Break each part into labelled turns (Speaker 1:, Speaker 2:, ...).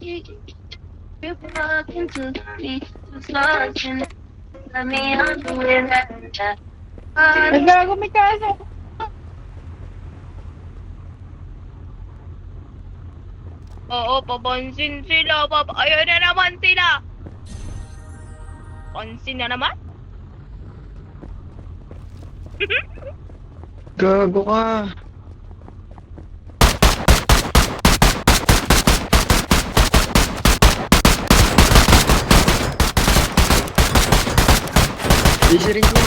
Speaker 1: You walk into me, just looking. Let me undo it right now.
Speaker 2: Ay, gago, may kaso.
Speaker 3: Oo, papansin sila. Ayun na naman sila. Pansin na naman.
Speaker 4: Gago ka. Easy rin ko.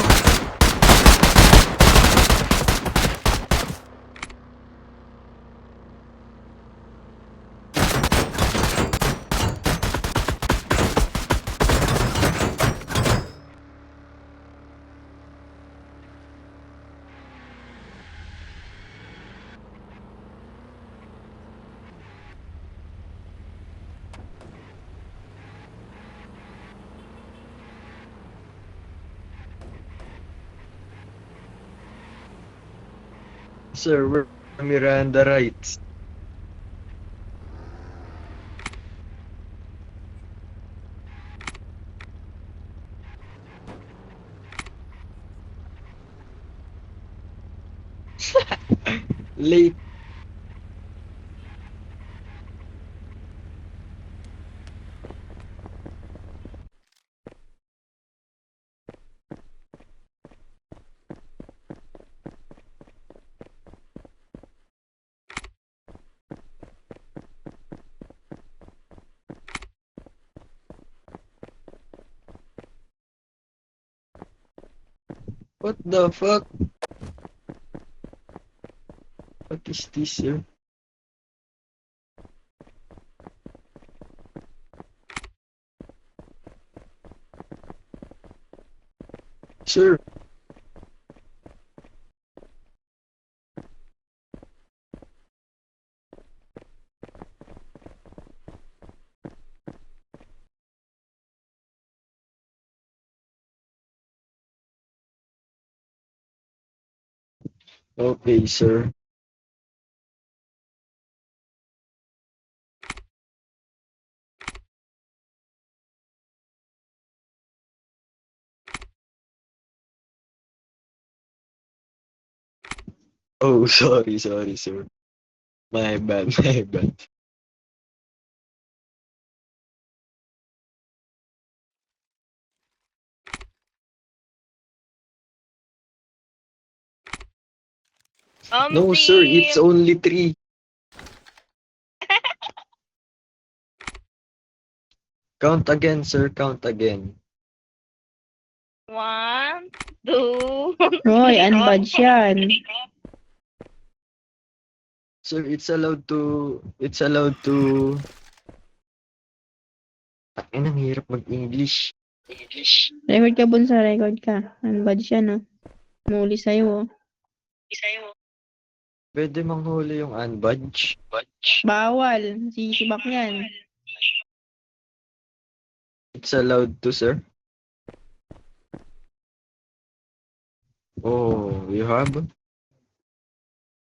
Speaker 4: Sir, we're Miranda rights. Late. What the fuck? What is this, sir? Sir. Okay, sir. Oh, sorry, sir. My bad, my bad. No, sir, it's only 3. Count again, sir, count again.
Speaker 3: 1, 2.
Speaker 2: Hoy, unbadge yan.
Speaker 4: Sir, it's allowed to. Ang hirap mag-English.
Speaker 2: Record ka, Bunso, record ka. Unbadge yan, oh. Muli sa'yo, oh.
Speaker 4: Pwede manghuli yung unbadge.
Speaker 2: Bawal. Sisibak yan.
Speaker 4: It's allowed to, sir. Oh, you have?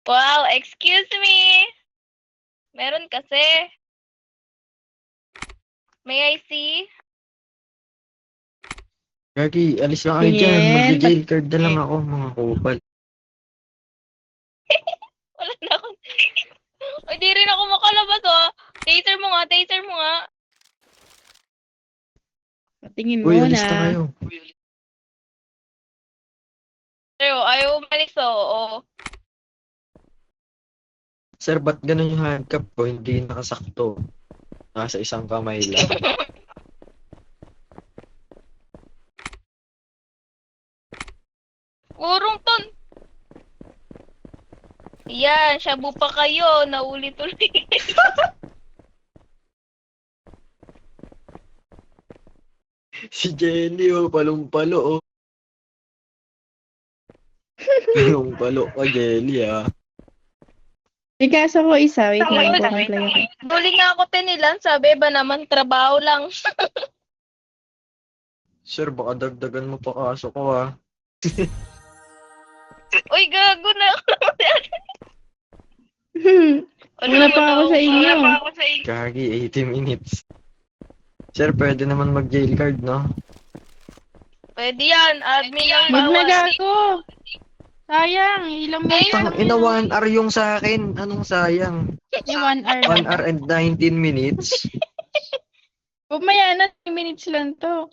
Speaker 3: Wow, excuse me. Meron kasi. May I see?
Speaker 4: Gagi, alis na kayo dyan.
Speaker 2: Tingin.
Speaker 4: Mag-jail card na lang ako, mga kupal.
Speaker 3: Wala na ako. Ay, di rin ako makalabas, oh. Taser mo nga, taser mo nga.
Speaker 2: Patingin
Speaker 4: Uy,
Speaker 2: mo
Speaker 4: alis na
Speaker 2: na.
Speaker 4: kayo.
Speaker 3: Pero ayaw umalis, oh.
Speaker 4: Sir, ba't ganun yung handcuff ko? Hindi nakasakto. Nasa isang kamay lang.
Speaker 3: Urong ton. Yan, shabu pa kayo. Naulit-ulit.
Speaker 4: Si Jenny, oh, palong-palo, oh. Palong-palo ka, Jenny, ah.
Speaker 2: May kaso ko isa. Wait lang, mag-comply ako.
Speaker 3: Huli nga ako tinilan, sabi ba naman trabaho lang.
Speaker 4: Sir, baka dagdagan mo pa kaso ko, ah.
Speaker 3: Uy, gago na ako.
Speaker 2: Wala pa ako sa inyo.
Speaker 4: Gagi, 80 minutes. Sir, pwede naman mag-jail card, no?
Speaker 3: Pwede yan. Admin lang
Speaker 2: Wag na
Speaker 3: bawal.
Speaker 2: gago. Sayang, ilang mo
Speaker 4: Tang ina, 1 hour yung sa akin. Anong sayang?
Speaker 2: yung 1 hour
Speaker 4: 1
Speaker 2: lang.
Speaker 4: hour and 19 minutes.
Speaker 2: Pumaya na, 3 minutes lang to.